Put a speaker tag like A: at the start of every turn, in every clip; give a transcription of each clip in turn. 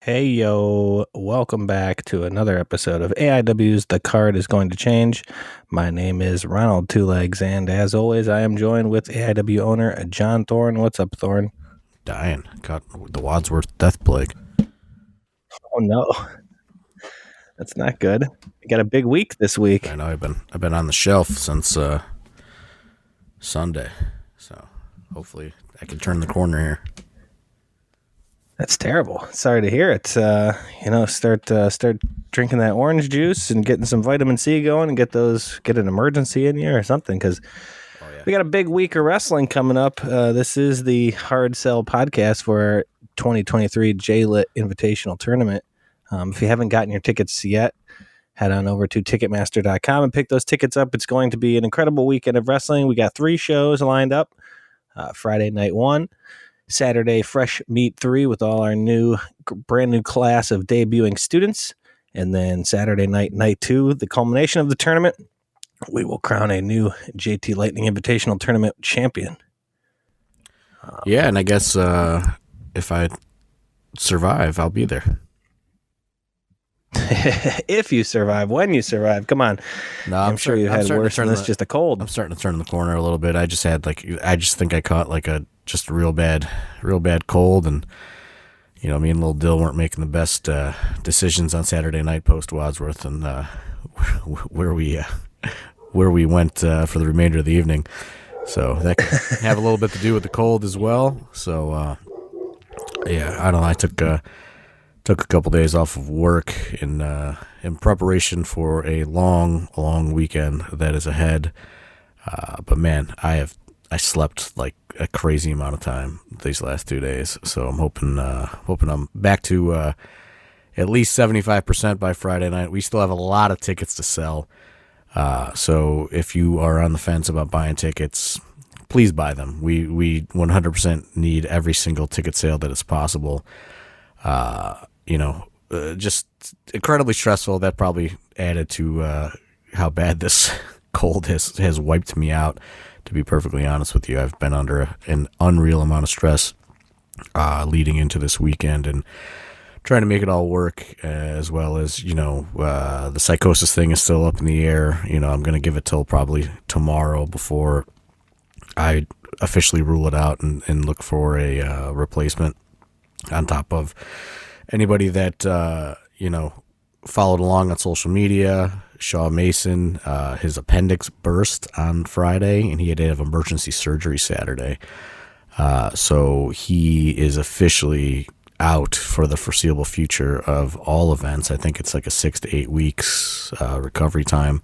A: Hey, yo, welcome back to another episode of AIW's The Card is Going to Change. My name is Ronald Two Legs, and as always, I am joined with AIW owner John Thorne. What's up, Thorne?
B: Dying. Got the Wadsworth death plague.
A: Oh, no. That's not good. You got a big week this week.
B: I know I've been on the shelf since Sunday, so hopefully I can turn the corner here.
A: That's terrible. Sorry to hear it. Start drinking that orange juice and getting some vitamin C going and get an emergency in you or something, because we got a big week of wrestling coming up. This is the Hard Sell podcast for our 2023 JLIT Invitational Tournament. If you haven't gotten your tickets yet, head on over to Ticketmaster.com and pick those tickets up. It's going to be an incredible weekend of wrestling. We got 3 shows lined up. Friday night 1. Saturday, Fresh Meat 3 with all our brand new class of debuting students. And then Saturday night 2, the culmination of the tournament, we will crown a new JT Lightning Invitational Tournament champion.
B: And I guess if I survive, I'll be there.
A: If you survive, when you survive, come on.
B: No,
A: I'm sure you had worse than this, just a cold.
B: I'm starting to turn the corner a little bit. I just think I caught a real bad cold, and me and Little Dill weren't making the best decisions on Saturday night post Wadsworth, and where we went for the remainder of the evening. So that could have a little bit to do with the cold as well. So I don't know. I took a couple days off of work in preparation for a long weekend that is ahead. But man, I slept like a crazy amount of time these last 2 days. So I'm hoping I'm back to at least 75% by Friday night. We still have a lot of tickets to sell. So if you are on the fence about buying tickets, please buy them. We 100% need every single ticket sale that is possible. Just incredibly stressful. That probably added to how bad this cold has wiped me out, to be perfectly honest with you. I've been under an unreal amount of stress leading into this weekend and trying to make it all work, as well as, the psychosis thing is still up in the air. I'm going to give it till probably tomorrow before I officially rule it out and look for a replacement, on top of anybody that, followed along on social media. Shaw Mason, his appendix burst on Friday, and he had to have emergency surgery Saturday. So he is officially out for the foreseeable future of all events. I think it's like a 6 to 8 weeks recovery time.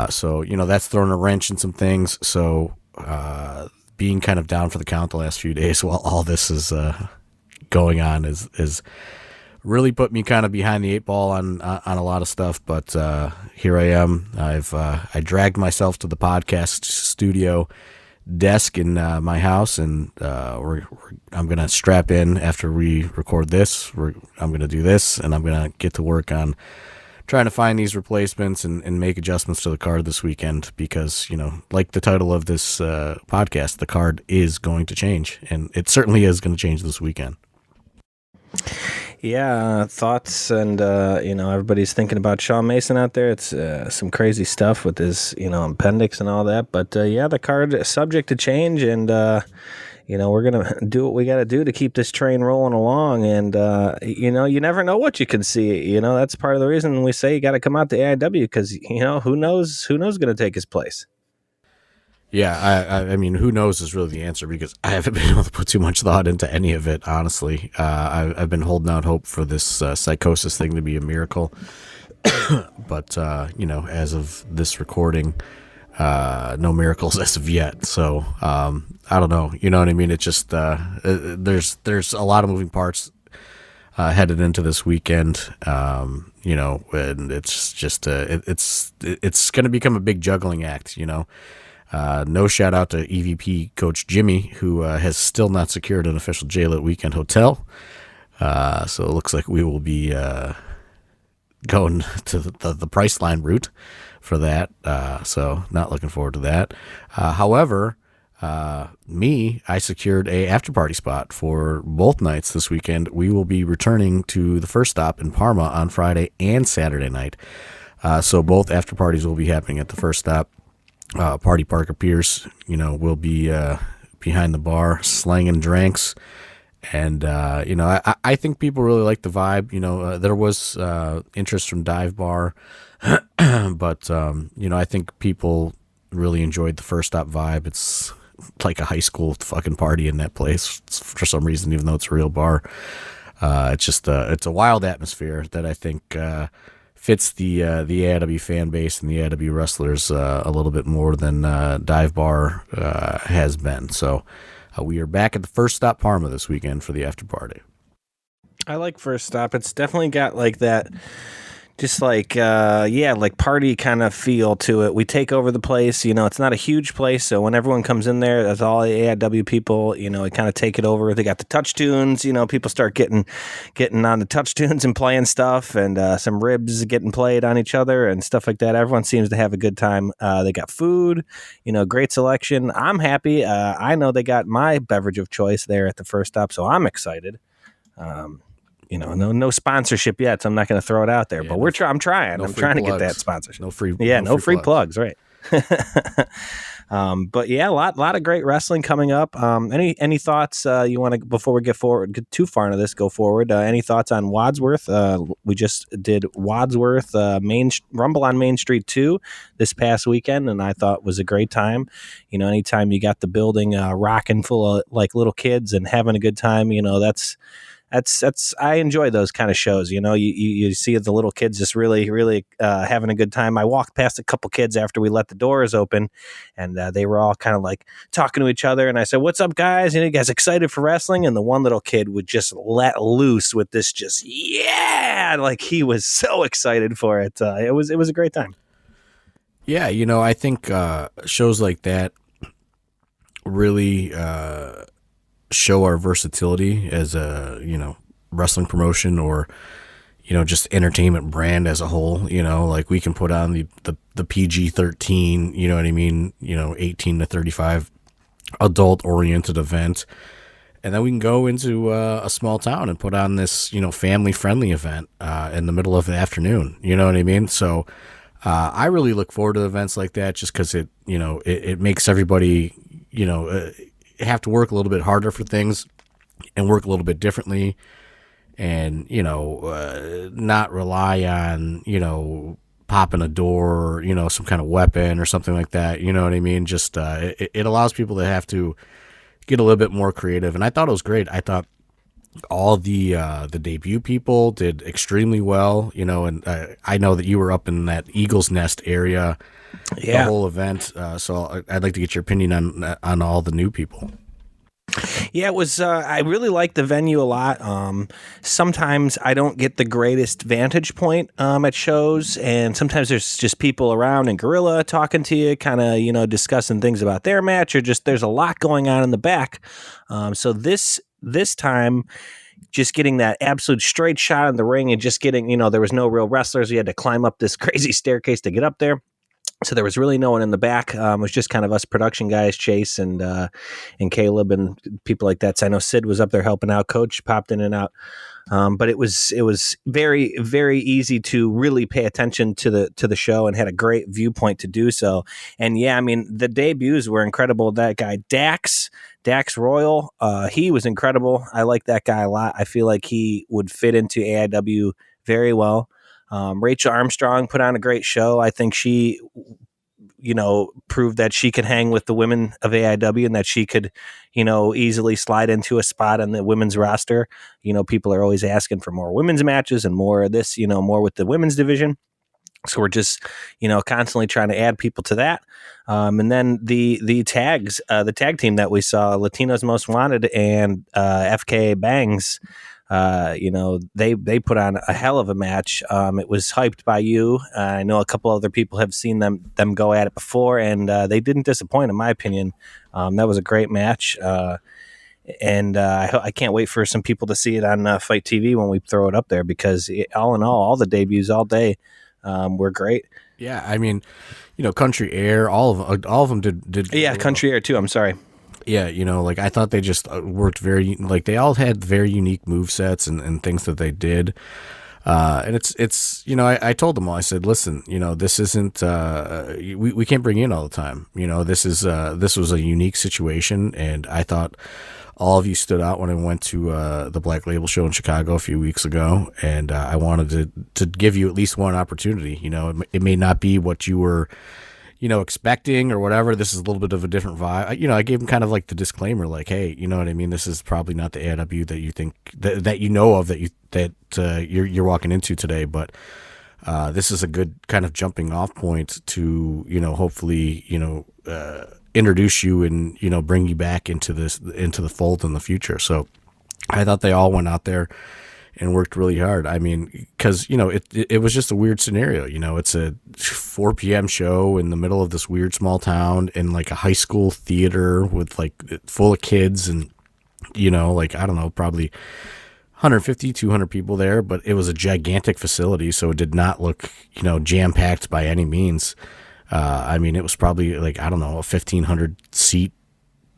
B: So that's thrown a wrench in some things. So being kind of down for the count the last few days while all this is going on is really put me kind of behind the 8 ball on a lot of stuff, but here I am. I dragged myself to the podcast studio desk in my house, and I'm gonna strap in after we record this. I'm gonna do this, and I'm gonna get to work on trying to find these replacements and make adjustments to the card this weekend, because like the title of this podcast, the card is going to change, and it certainly is going to change this weekend.
A: Yeah, thoughts, and everybody's thinking about Shaw Mason out there. It's some crazy stuff with his appendix and all that, but the card is subject to change, and we're gonna do what we got to do to keep this train rolling along. And you never know what you can see. That's part of the reason we say you got to come out to AIW, because who knows going to take his place.
B: Yeah, I mean, who knows is really the answer, because I haven't been able to put too much thought into any of it, honestly. I've been holding out hope for this psychosis thing to be a miracle. But, as of this recording, no miracles as of yet. So, I don't know. You know what I mean? It's just, there's a lot of moving parts headed into this weekend, and it's just, it's going to become a big juggling act, No shout out to EVP Coach Jimmy, who has still not secured an official JLIT weekend hotel. So it looks like we will be going to the Priceline route for that. So not looking forward to that. However, I secured a after party spot for both nights this weekend. We will be returning to the first stop in Parma on Friday and Saturday night. So both after parties will be happening at the first stop. Party Parker Pierce, will be behind the bar slanging drinks. And, I think people really like the vibe. There was interest from Dive Bar, but, I think people really enjoyed the first stop vibe. It's like a high school fucking party in that place for some reason, even though it's a real bar. It's just it's a wild atmosphere that I think fits the AIW fan base and the AIW wrestlers a little bit more than Dive Bar has been. So we are back at the first stop Parma this weekend for the after party.
A: I like first stop. It's definitely got like that, just like like party kind of feel to it. We take over the place. It's not a huge place, so when everyone comes in there, that's all the AIW people. We kind of take it over. They got the touch tunes. People start getting on the touch tunes and playing stuff, and some ribs getting played on each other and stuff like that. Everyone seems to have a good time. They got food. Great selection. I'm happy. I know they got my beverage of choice there at the first stop, so I'm excited. No sponsorship yet, so I'm not going to throw it out there. Yeah, but I'm trying. I'm trying to get that sponsorship.
B: No free
A: plugs, right? But yeah, a lot of great wrestling coming up. Any thoughts you want to, before we get too far into this, go forward? Any thoughts on Wadsworth? We just did Wadsworth Rumble on Main Street 2 this past weekend, and I thought was a great time. Anytime you got the building rocking full of like little kids and having a good time, that's I enjoy those kind of shows. You see the little kids just really, really having a good time. I walked past a couple kids after we let the doors open, and they were all kind of like talking to each other. And I said, "What's up, guys? You guys excited for wrestling?" And the one little kid would just let loose with this, just like he was so excited for it. It was a great time.
B: Yeah, I think shows like that really show our versatility as a wrestling promotion, or just entertainment brand as a whole. Like we can put on the PG-13, 18 to 35 adult oriented event, and then we can go into a small town and put on this family friendly event in the middle of the afternoon. You know what I mean? So I really look forward to events like that, just because it makes everybody have to work a little bit harder for things and work a little bit differently, and not rely on popping a door, some kind of weapon or something like that. You know what I mean? Just it allows people to have to get a little bit more creative, and I thought it was great. I thought all the debut people did extremely well, and I know that you were up in that Eagle's Nest area. Yeah. The whole event. So I'd like to get your opinion on all the new people.
A: Yeah, it was. I really like the venue a lot. Sometimes I don't get the greatest vantage point at shows, and sometimes there's just people around in Gorilla talking to you, kind of discussing things about their match, or just there's a lot going on in the back. So this time, just getting that absolute straight shot in the ring, and just getting there was no real wrestlers. You had to climb up this crazy staircase to get up there. So there was really no one in the back. It was just kind of us production guys, Chase and Caleb and people like that. So I know Sid was up there helping out. Coach popped in and out. But it was very, very easy to really pay attention to the show, and had a great viewpoint to do so. And yeah, I mean, the debuts were incredible. That guy Dax Royal, he was incredible. I like that guy a lot. I feel like he would fit into AIW very well. Rachel Armstrong put on a great show. I think she, proved that she could hang with the women of AIW, and that she could, easily slide into a spot on the women's roster. People are always asking for more women's matches and more of this, more with the women's division. So we're just, constantly trying to add people to that. And then the tags, the tag team that we saw, Latinos Most Wanted and FK Bangs, they put on a hell of a match. It was hyped by you. I know a couple other people have seen them go at it before, and they didn't disappoint, in my opinion. That was a great match. And I can't wait for some people to see it on Fight TV when we throw it up there, because all in all the debuts all day were great.
B: Yeah, I mean, Country Air, all of them did.
A: Yeah, Country Air too. I'm sorry.
B: Yeah, like I thought they just worked very, like they all had very unique move sets and things that they did. And it's I told them all, I said, listen, this isn't, we can't bring you in all the time. This was a unique situation. And I thought all of you stood out when I went to the Black Label show in Chicago a few weeks ago. And I wanted to give you at least one opportunity. It may not be what you were expecting or whatever. This is a little bit of a different vibe. I gave him kind of like the disclaimer, like, hey, you know what I mean? This is probably not the AIW that you think that you know of, that you're walking into today, but this is a good kind of jumping off point to, hopefully, introduce you and, bring you back into the fold in the future. So I thought they all went out there and worked really hard. I mean, because, it was just a weird scenario. It's a 4 p.m. show in the middle of this weird small town in like a high school theater with like full of kids and, like, I don't know, probably 150, 200 people there, but it was a gigantic facility. So it did not look, jam packed by any means. I mean, it was probably like, I don't know, a 1,500 seat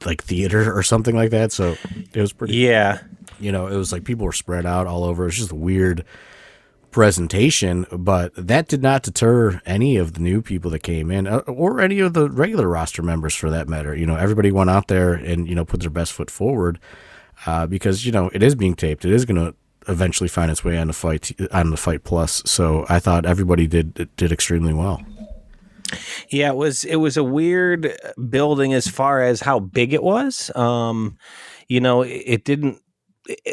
B: like theater or something like that. So it was pretty,
A: Yeah.
B: it was like people were spread out all over. It was just a weird presentation, but that did not deter any of the new people that came in or any of the regular roster members for that matter. Everybody went out there and, put their best foot forward because, it is being taped. It is going to eventually find its way on the Fight Plus. So I thought everybody did extremely well.
A: Yeah, it was a weird building as far as how big it was. It didn't,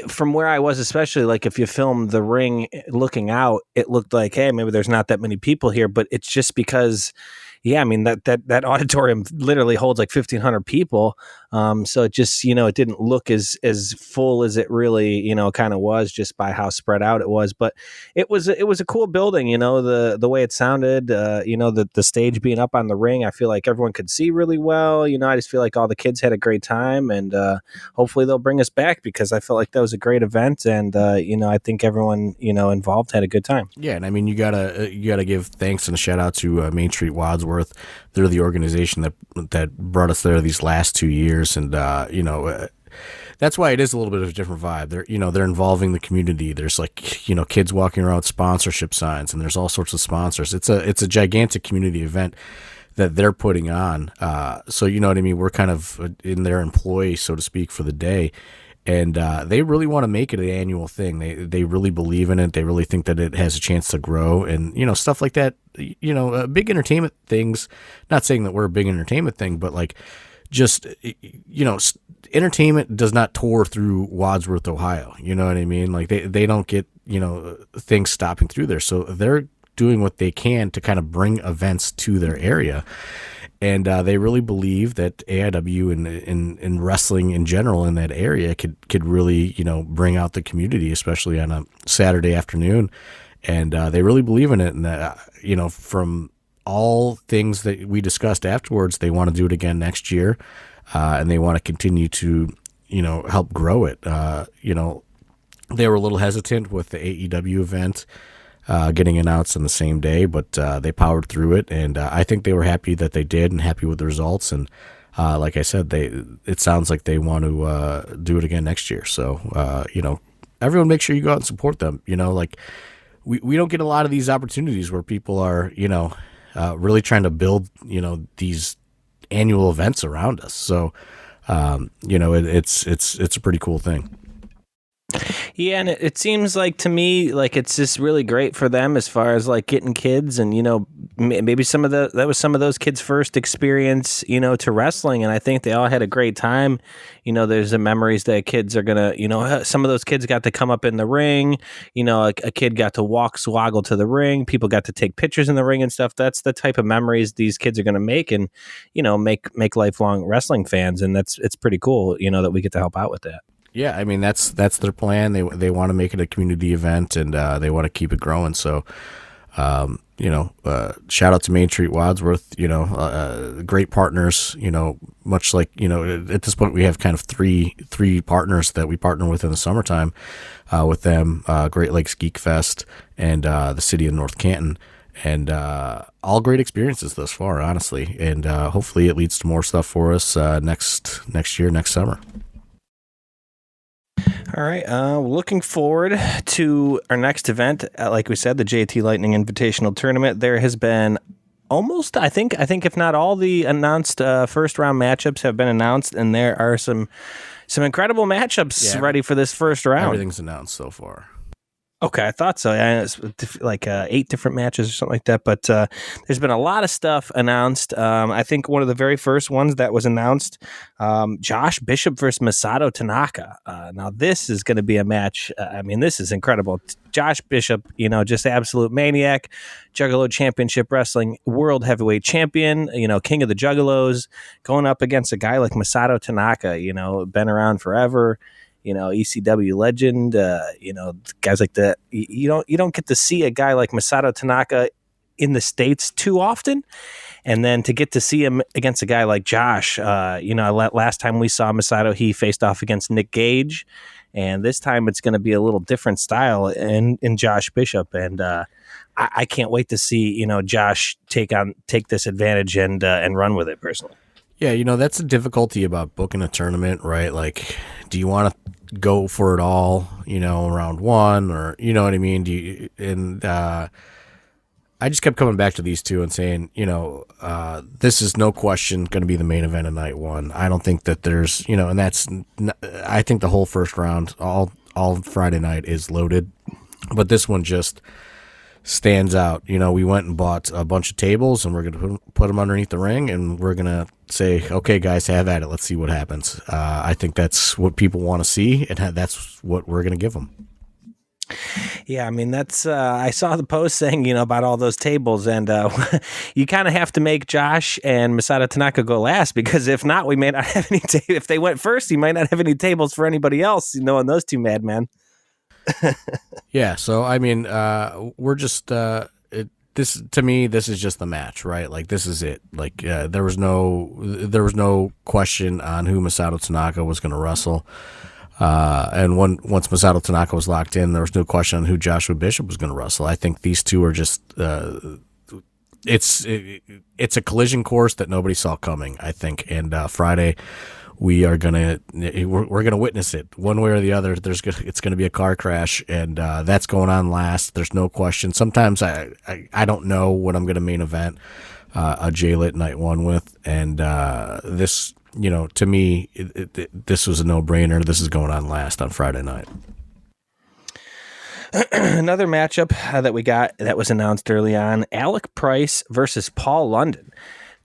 A: from where I was, especially like if you filmed the ring looking out, it looked like, hey, maybe there's not that many people here, but it's just because, yeah, I mean that auditorium literally holds like 1,500 people. So it just, it didn't look as full as it really, kind of was just by how spread out it was. But it was a cool building, the way it sounded, the stage being up on the ring. I feel like everyone could see really well. I just feel like all the kids had a great time, and hopefully they'll bring us back because I felt like that was a great event, and I think everyone involved had a good time.
B: Yeah, and I mean you gotta give thanks and a shout out to Main Street Wadsworth. They're the organization that brought us there these last 2 years, and that's why it is a little bit of a different vibe. They're involving the community. There's like kids walking around with sponsorship signs, and there's all sorts of sponsors. It's a gigantic community event that they're putting on. So you know what I mean. We're kind of in their employ, so to speak, for the day. And they really want to make it an annual thing. They really believe in it. They really think that it has a chance to grow, and stuff like that. Big entertainment things. Not saying that we're a big entertainment thing, but like just entertainment does not tour through Wadsworth, Ohio. You know what I mean? Like they don't get things stopping through there, so they're doing what they can to kind of bring events to their area. And they really believe that AIW and wrestling in general in that area could really, bring out the community, especially on a Saturday afternoon. And they really believe in it. And that, from all things that we discussed afterwards, they want to do it again next year. And they want to continue to, help grow it. They were a little hesitant with the AEW event getting announced on the same day, but they powered through it, and I think they were happy that they did and happy with the results. And like I said, it sounds like they want to do it again next year. So everyone make sure you go out and support them. Like we don't get a lot of these opportunities where people are really trying to build these annual events around us. So it's a pretty cool thing.
A: Yeah, and it seems like to me like it's just really great for them as far as like getting kids, and maybe that was some of those kids' first experience to wrestling, and I think they all had a great time. There's the memories that kids are gonna some of those kids got to come up in the ring. A kid got to swoggle to the ring. People got to take pictures in the ring and stuff. That's the type of memories these kids are gonna make, and make lifelong wrestling fans, and it's pretty cool that we get to help out with that.
B: Yeah, I mean that's their plan. They want to make it a community event, and they want to keep it growing. So, shout out to Main Street Wadsworth. Great partners. Much like at this point we have kind of three partners that we partner with in the summertime with them. Great Lakes Geek Fest and the city of North Canton. And all great experiences thus far, honestly. And hopefully it leads to more stuff for us next year, next summer.
A: All right. Looking forward to our next event. Like we said, the JT Lightning Invitational Tournament. There has been almost, I think if not all the announced first round matchups have been announced, and there are some incredible matchups ready for this first round.
B: Everything's announced so far.
A: Okay, I thought so. Yeah, it's like 8 different matches or something like that. But there's been a lot of stuff announced. I think one of the very first ones that was announced, Josh Bishop versus Masato Tanaka. Now, this is going to be a match. I mean, this is incredible. Josh Bishop, just absolute maniac, Juggalo Championship Wrestling World Heavyweight Champion, King of the Juggalos, going up against a guy like Masato Tanaka, been around forever. ECW legend, guys like that. You don't get to see a guy like Masato Tanaka in the States too often. And then to get to see him against a guy like Josh, last time we saw Masato, he faced off against Nick Gage. And this time it's going to be a little different style in Josh Bishop. And I can't wait to see, Josh take this advantage and run with it personally.
B: Yeah, that's the difficulty about booking a tournament, right? Like, do you want to go for it all, round one, or you know what I mean? I just kept coming back to these two and saying, this is no question going to be the main event of night one. I don't think that there's, I think the whole first round, all Friday night is loaded, but this one just stands out. We went and bought a bunch of tables, and we're going to put them underneath the ring, and we're going to say, okay, guys, have at it. Let's see what happens. I think that's what people want to see, and that's what we're going to give them.
A: Yeah, I mean, that's I saw the post saying, about all those tables, and you kind of have to make Josh and Masato Tanaka go last, because if not, we may not have any if they went first, you might not have any tables for anybody else, and those two madmen.
B: Yeah, so I mean, we're just this, to me, this is just the match, right? Like, this is it. Like, there was no question on who Masato Tanaka was going to wrestle, and once Masato Tanaka was locked in, there was no question on who Joshua Bishop was going to wrestle. I think these two are just it's a collision course that nobody saw coming, I think, and Friday. We're gonna witness it one way or the other. It's gonna be a car crash, and that's going on last. There's no question. Sometimes I don't know what I'm gonna main event a JLIT night one with, and this, to me, this was a no-brainer. This is going on last on Friday night.
A: Another matchup that we got that was announced early on: Alec Price versus Paul London.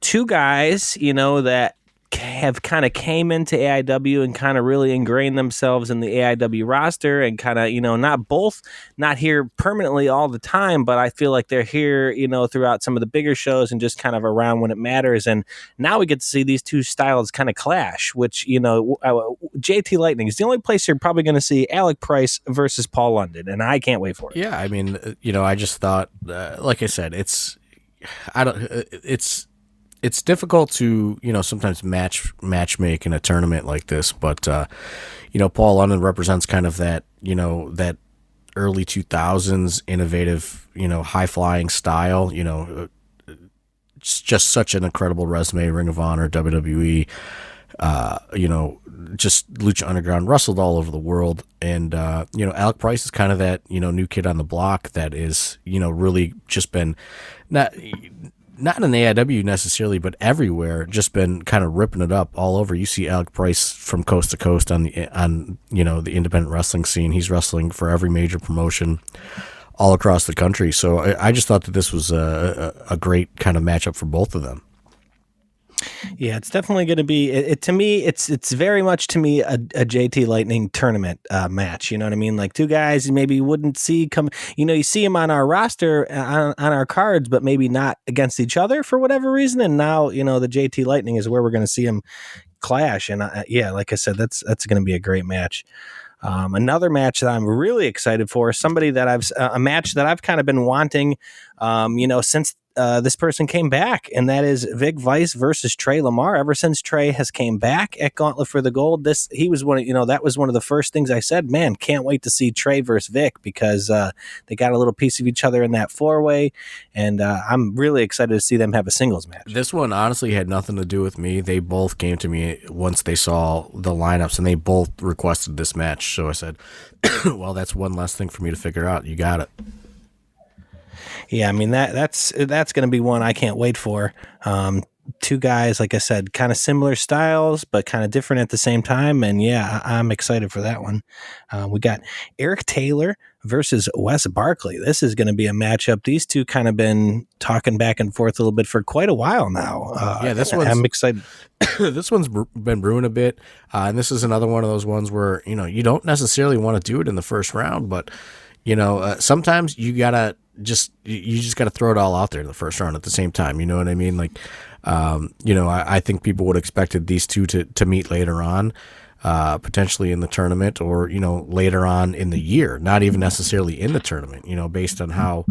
A: Two guys, that have kind of came into AIW and kind of really ingrained themselves in the AIW roster, and kind of, not here permanently all the time, but I feel like they're here, throughout some of the bigger shows and just kind of around when it matters. And now we get to see these two styles kind of clash, which, JT Lightning is the only place you're probably going to see Alec Price versus Paul London, and I can't wait for it.
B: Yeah, I mean, I just thought, like I said, it's difficult to, sometimes match make in a tournament like this, but, Paul London represents kind of that, that early 2000s innovative, high flying style, it's just such an incredible resume, Ring of Honor, WWE, just Lucha Underground, wrestled all over the world. And, Alec Price is kind of that, new kid on the block that is, really just been not in AIW necessarily, but everywhere, just been kind of ripping it up all over. You see Alec Price from coast to coast on the independent wrestling scene. He's wrestling for every major promotion all across the country. So I just thought that this was a great kind of matchup for both of them.
A: Yeah, it's definitely going to be. To me, it's very much to me a JT Lightning tournament match. You know what I mean? Like two guys you maybe wouldn't see come. You see them on our roster on our cards, but maybe not against each other for whatever reason. And now the JT Lightning is where we're going to see them clash. And like I said, that's going to be a great match. Another match that I'm really excited for, a match that I've kind of been wanting since this person came back, and that is Vic Vice versus Trey Lamar. Ever since Trey has came back at Gauntlet for the Gold, he was that was one of the first things I said, man, can't wait to see Trey versus Vic, because they got a little piece of each other in that 4-way, and I'm really excited to see them have a singles match.
B: This one honestly had nothing to do with me. They both came to me once they saw the lineups, and they both requested this match. So I said, well, that's one less thing for me to figure out. You got it.
A: Yeah, I mean that's going to be one I can't wait for. Two guys, like I said, kind of similar styles, but kind of different at the same time. And yeah, I'm excited for that one. We got Eric Taylor versus Wes Barkley. This is going to be a matchup. These two kind of been talking back and forth a little bit for quite a while now. I'm excited.
B: This one's been brewing a bit, and this is another one of those ones where you don't necessarily want to do it in the first round, but sometimes you just gotta throw it all out there in the first round at the same time. You know what I mean? Like, I think people would have expected these two to meet later on, potentially in the tournament, or later on in the year, not even necessarily in the tournament. Based on how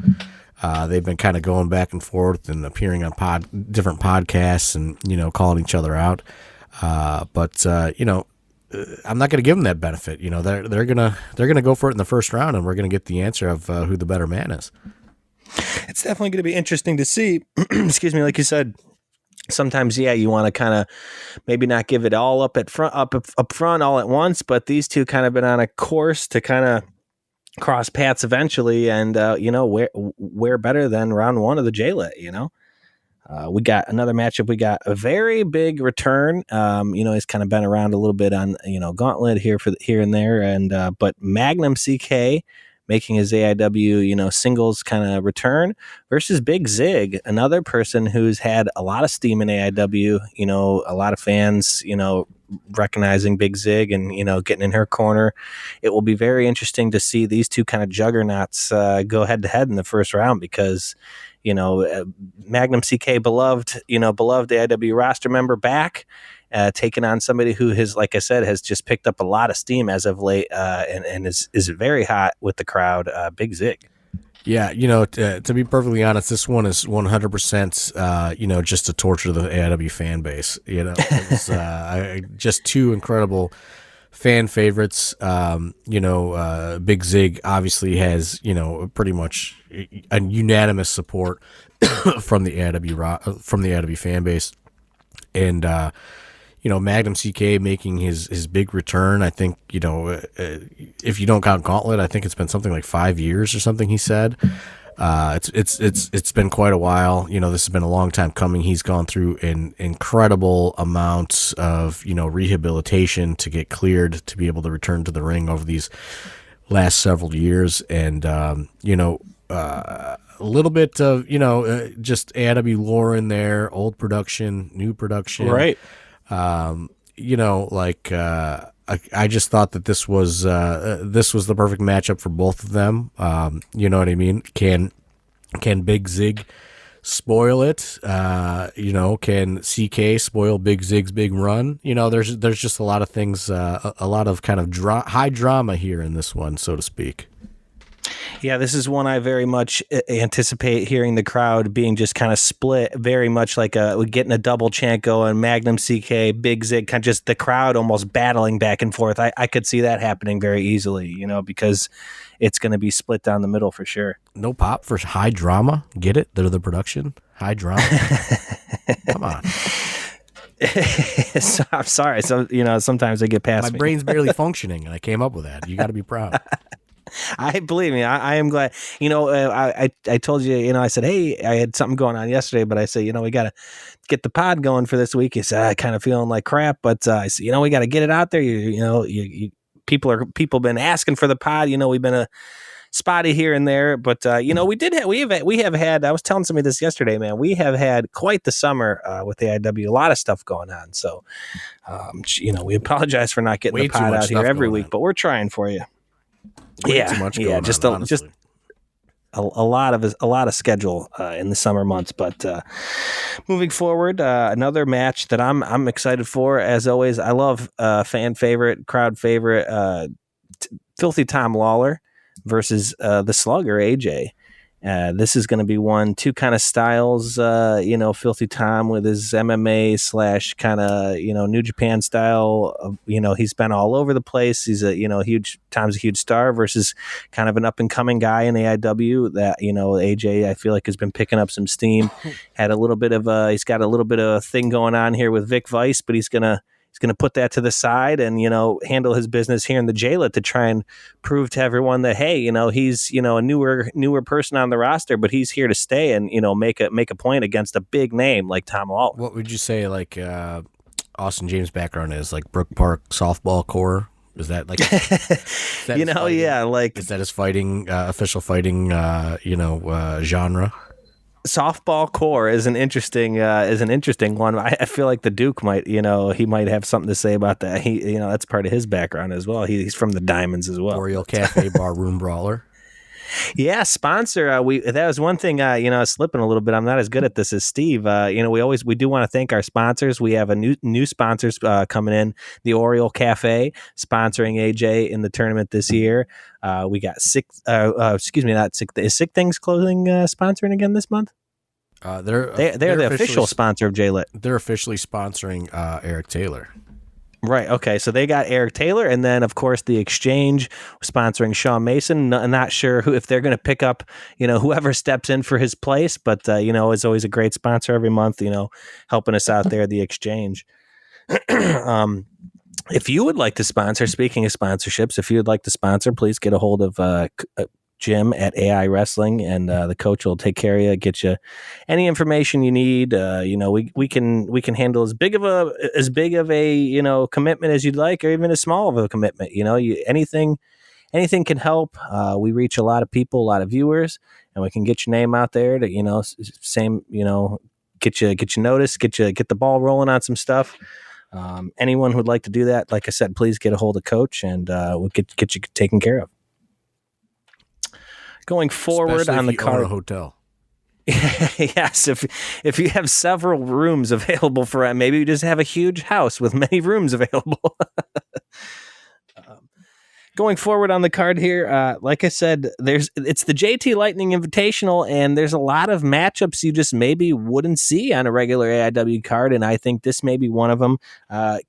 B: they've been kind of going back and forth and appearing on different podcasts and calling each other out. But I'm not going to give them that benefit. They're gonna go for it in the first round, and we're gonna get the answer of who the better man is.
A: It's definitely going to be interesting to see. Excuse me, like you said, sometimes you want to kind of maybe not give it all up front all at once, but these two kind of been on a course to kind of cross paths eventually, and where better than round one of the JLIT. We got another matchup. We got a very big return. He's kind of been around a little bit on Gauntlet here and there, and but Magnum CK making his AIW singles kind of return versus Big Zig, another person who's had a lot of steam in AIW. A lot of fans recognizing Big Zig and getting in her corner. It will be very interesting to see these two kind of juggernauts go head to head in the first round, because Magnum CK, beloved AIW roster member, back, taking on somebody who has, like I said, has just picked up a lot of steam as of late, and is very hot with the crowd. Big Zig.
B: Yeah, to be perfectly honest, this one is 100%, just to torture the AIW fan base. It's just two incredible fan favorites. Big Zig obviously has, pretty much a unanimous support from the AIW fan base, and Magnum CK making his big return. I think if you don't count Gauntlet, I think it's been something like 5 years or something. He said it's been quite a while. This has been a long time coming. He's gone through an incredible amount of rehabilitation to get cleared to be able to return to the ring over these last several years, and a little bit of just AIW lore in there, old production, new production,
A: right?
B: I just thought that this was the perfect matchup for both of them. You know what I mean? Can Big Zig spoil it? Can CK spoil Big Zig's big run? There's just a lot of things, a lot of kind of high drama here in this one, so to speak.
A: Yeah, this is one I very much anticipate hearing the crowd being just kind of split, very much like getting a double chant going, Magnum CK, Big Zig, kind of just the crowd almost battling back and forth. I could see that happening very easily, because it's going to be split down the middle for sure.
B: No pop for high drama. Get it? They're the production. High drama. Come on.
A: So, I'm sorry. So, sometimes I get past
B: My brain's barely functioning, and I came up with that. You got to be proud.
A: I believe me. I am glad. I told you. I said, hey, I had something going on yesterday, but I said, we got to get the pod going for this week. He said, I kind of feeling like crap, but I said, we got to get it out there. People been asking for the pod. We've been spotty here and there, but we have had. I was telling somebody this yesterday, man. We have had quite the summer with the IW. A lot of stuff going on. So, we apologize for not getting the pod out here every week, but we're trying for you. Just a lot of schedule in the summer months, but moving forward, another match that I'm excited for. As always, I love fan favorite, crowd favorite, Filthy Tom Lawler versus the Slugger AJ, This is going to be two kind of styles. Filthy Tom with his MMA / kind of New Japan style. He's been all over the place. He's a Tom's a huge star versus kind of an up and coming guy in AIW. That AJ I feel like has been picking up some steam. Had a little bit of he's got a little bit of a thing going on here with Vic Vice, but he's gonna put that to the side and, handle his business here in the JLIT to try and prove to everyone that, hey, he's, a newer person on the roster, but he's here to stay and, make a point against a big name like Tom Lawler.
B: What would you say, like, Austin James' background is? Like Brook Park softball core? Is that like, is that
A: is
B: that his fighting, official fighting, genre?
A: Softball core is an interesting one. I feel like the Duke might, he might have something to say about that. He, that's part of his background as well. He's from the Diamonds as well.
B: Oriole Cafe Bar Room Brawler.
A: Yeah, sponsor. That was one thing. I was slipping a little bit. I'm not as good at this as Steve. We do want to thank our sponsors. We have a new sponsors coming in. The Oriole Cafe sponsoring AJ in the tournament this year. We got Sick. Not Sick. Is Sick Things Clothing sponsoring again this month? They're the official sponsor of JLIT.
B: They're officially sponsoring Eric Taylor.
A: Right. Okay. So they got Eric Taylor, and then of course the Exchange sponsoring Sean Mason. Not sure if they're going to pick up, whoever steps in for his place, but is always a great sponsor every month. Helping us out there, the Exchange. If you would like to sponsor, speaking of sponsorships, if you would like to sponsor, please get a hold of Jim at AI Wrestling, and the coach will take care of you, get you any information you need. We can handle as big of a commitment as you'd like, or even as small of a commitment. Anything can help. We reach a lot of people, a lot of viewers, and we can get your name out there to get you noticed, get the ball rolling on some stuff. Anyone who would like to do that, like I said, please get a hold of Coach, and we'll get you taken care of. Going forward,
B: especially
A: on the card,
B: own a hotel.
A: Yes, if you have several rooms available for it, maybe you just have a huge house with many rooms available. Going forward on the card here, like I said, it's the JT Lightning Invitational, and there's a lot of matchups you just maybe wouldn't see on a regular AIW card, and I think this may be one of them.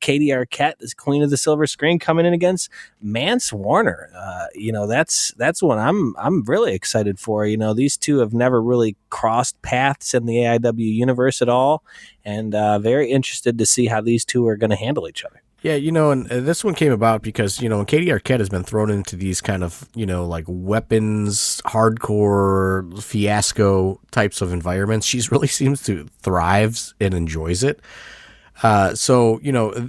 A: Katie Arquette is Queen of the Silver Screen coming in against Mance Warner. That's one I'm really excited for. These two have never really crossed paths in the AIW universe at all, and very interested to see how these two are going to handle each other.
B: Yeah, and this one came about because, when Katie Arquette has been thrown into these kind of, like weapons, hardcore, fiasco types of environments, she really seems to thrive and enjoys it. So,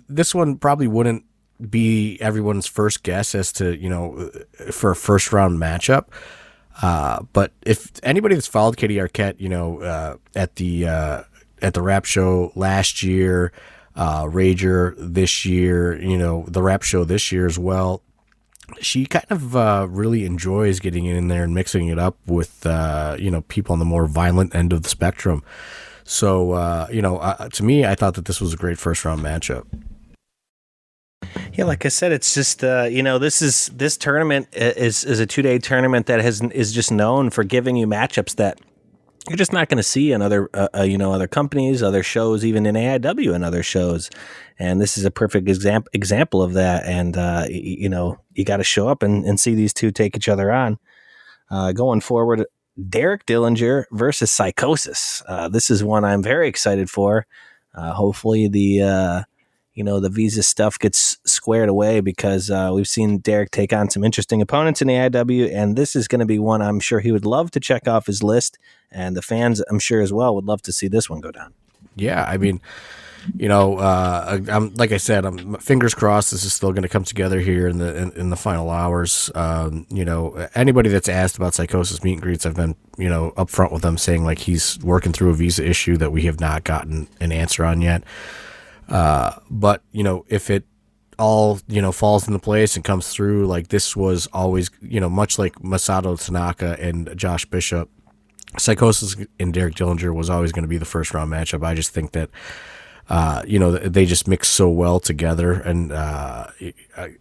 B: this one probably wouldn't be everyone's first guess as to, for a first round matchup. But if anybody that's followed Katie Arquette, at the rap show last year, Rager this year, the rap show this year as well, she kind of really enjoys getting in there and mixing it up with people on the more violent end of the spectrum. So to me, I thought that this was a great first round matchup.
A: Yeah, like I said, it's just this tournament is a 2-day tournament that is just known for giving you matchups that you're just not going to see in other companies, other shows, even in AIW and other shows. And this is a perfect example of that. And, you got to show up and see these two take each other on. Going forward, Derek Dillinger versus Psychosis. This is one I'm very excited for. Hopefully the visa stuff gets squared away, because we've seen Derek take on some interesting opponents in the AIW, and this is going to be one I'm sure he would love to check off his list, and the fans, I'm sure as well, would love to see this one go down. Yeah,
B: I mean, I'm like I said, I'm fingers crossed this is still going to come together here in the final hours. Anybody that's asked about Psychosis meet and greets, I've been upfront with them, saying like he's working through a visa issue that we have not gotten an answer on yet. But if it all, falls into place and comes through, like this was always, much like Masato Tanaka and Josh Bishop, Psychosis and Derek Dillinger was always going to be the first round matchup. I just think that, they just mix so well together, and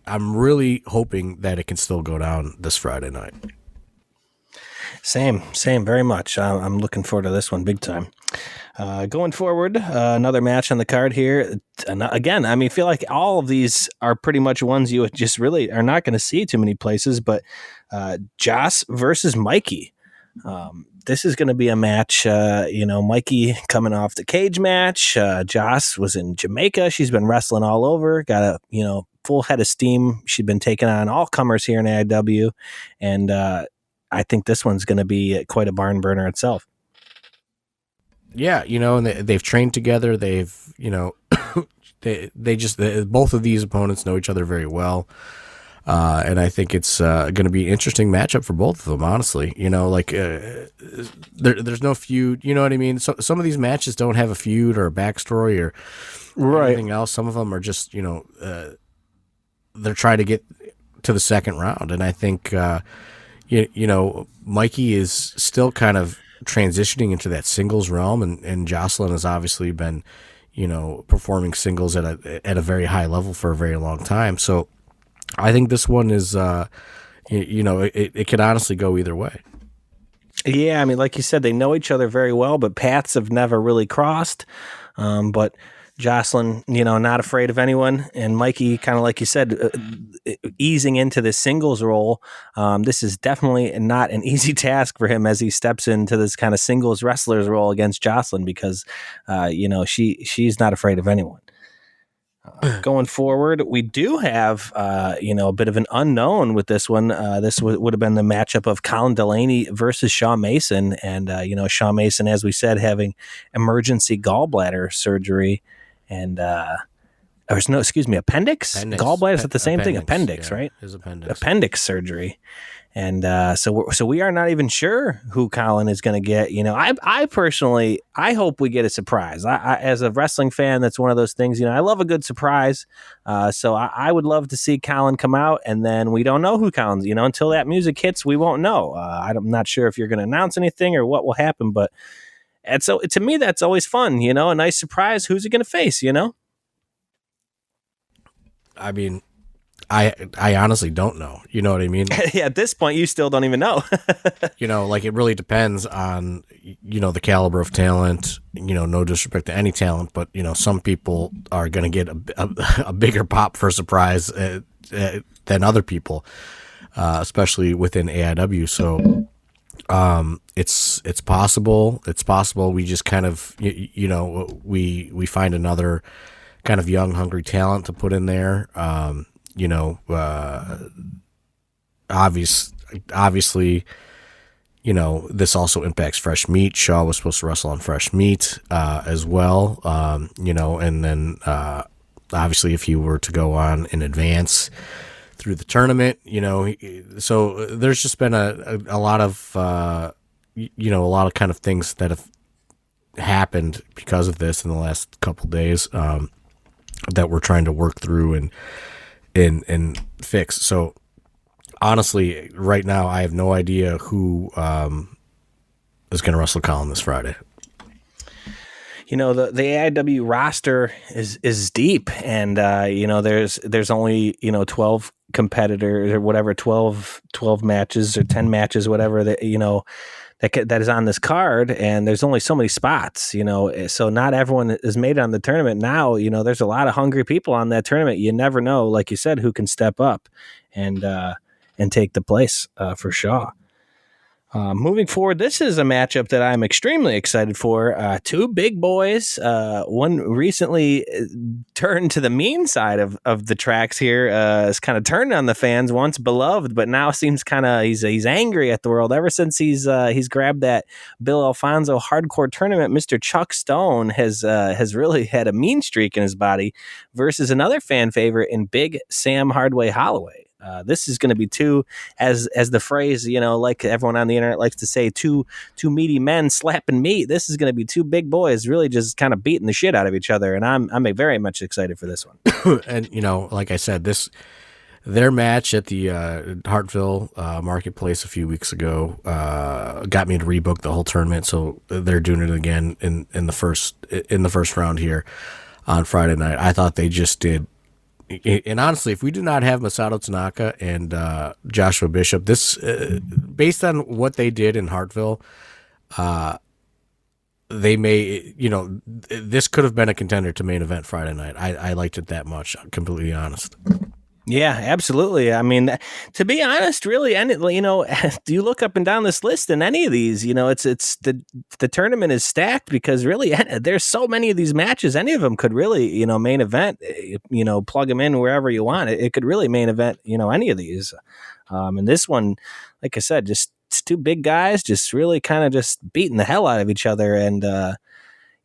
B: I'm really hoping that it can still go down this Friday night.
A: Same, very much. I'm looking forward to this one big time. Going forward, another match on the card here. Again, I mean, I feel like all of these are pretty much ones you just really are not going to see too many places, but Joss versus Mikey. This is going to be a match, Mikey coming off the cage match. Joss was in Jamaica. She's been wrestling all over, got a, full head of steam. She'd been taking on all comers here in AIW. And I think this one's going to be quite a barn burner itself.
B: Yeah, and they've trained together. They've, both of these opponents know each other very well. And I think it's going to be an interesting matchup for both of them, honestly. There's no feud, you know what I mean? So, some of these matches don't have a feud or a backstory or anything else. Some of them are just, they're trying to get to the second round. And I think, Mikey is still kind of transitioning into that singles realm, and Jocelyn has obviously been, performing singles at a very high level for a very long time. So I think this one is, it could honestly go either way.
A: Yeah, I mean, like you said, they know each other very well, but paths have never really crossed. But Jocelyn, not afraid of anyone, and Mikey, kind of like you said, easing into this singles role. This is definitely not an easy task for him as he steps into this kind of singles wrestler's role against Jocelyn, because, she's not afraid of anyone. Going forward, we do have, a bit of an unknown with this one. This would have been the matchup of Colin Delaney versus Shaw Mason. And, Shaw Mason, as we said, having emergency gallbladder surgery and, appendix? Gallbladder, is that the same thing? Appendix,
B: yeah,
A: right?
B: His appendix.
A: Appendix surgery. And so we are not even sure who Colin is going to get. I personally, I hope we get a surprise. I as a wrestling fan, that's one of those things. I love a good surprise. So I would love to see Colin come out, and then we don't know who Colin's. Until that music hits, we won't know. I'm not sure if you're going to announce anything or what will happen, but so to me, that's always fun. A nice surprise. Who's he going to face?
B: I mean, I honestly don't know. You know what I mean?
A: Yeah, at this point, you still don't even know.
B: It really depends on, the caliber of talent, no disrespect to any talent, but, some people are going to get a bigger pop for a surprise than other people, especially within AIW. So it's possible. It's possible we just kind of, we find another kind of young, hungry talent to put in there. Obviously, this also impacts Fresh Meat. Shaw was supposed to wrestle on Fresh Meat as well, and then obviously if he were to go on in advance through the tournament, so there's just been a lot of, a lot of kind of things that have happened because of this in the last couple days that we're trying to work through and fix. So honestly, right now, I have no idea who is going to wrestle Colin this Friday.
A: The AIW roster is deep, and there's only 12 competitors or whatever, 12 matches or 10 matches, whatever that that is on this card, and there's only so many spots, so not everyone is made on the tournament now. There's a lot of hungry people on that tournament. You never know, like you said, who can step up and take the place for Shaw. Moving forward, this is a matchup that I'm extremely excited for. Two big boys. One recently turned to the mean side of the tracks here. Has kind of turned on the fans, once beloved, but now seems kind of he's angry at the world. Ever since he's grabbed that Bill Alfonso hardcore tournament, Mr. Chuck Stone has really had a mean streak in his body. Versus another fan favorite in Big Sam Hardway Holloway. This is going to be two, as the phrase, like everyone on the internet likes to say, two meaty men slapping meat. This is going to be two big boys really just kind of beating the shit out of each other, and I'm very much excited for this one.
B: And like I said, their match at the Hartville Marketplace a few weeks ago got me to rebook the whole tournament, so they're doing it again in the first round here on Friday night. I thought they just did And honestly, if we do not have Masato Tanaka and Joshua Bishop, this based on what they did in Hartville, they may, this could have been a contender to main event Friday night. I liked it that much. I'm completely honest.
A: Yeah, absolutely. I mean, to be honest, really, and do you look up and down this list and any of these, it's the tournament is stacked because really there's so many of these matches. Any of them could really, main event. Plug them in wherever you want. It could really main event, any of these. And this one, like I said, just it's two big guys, just really kind of just beating the hell out of each other, and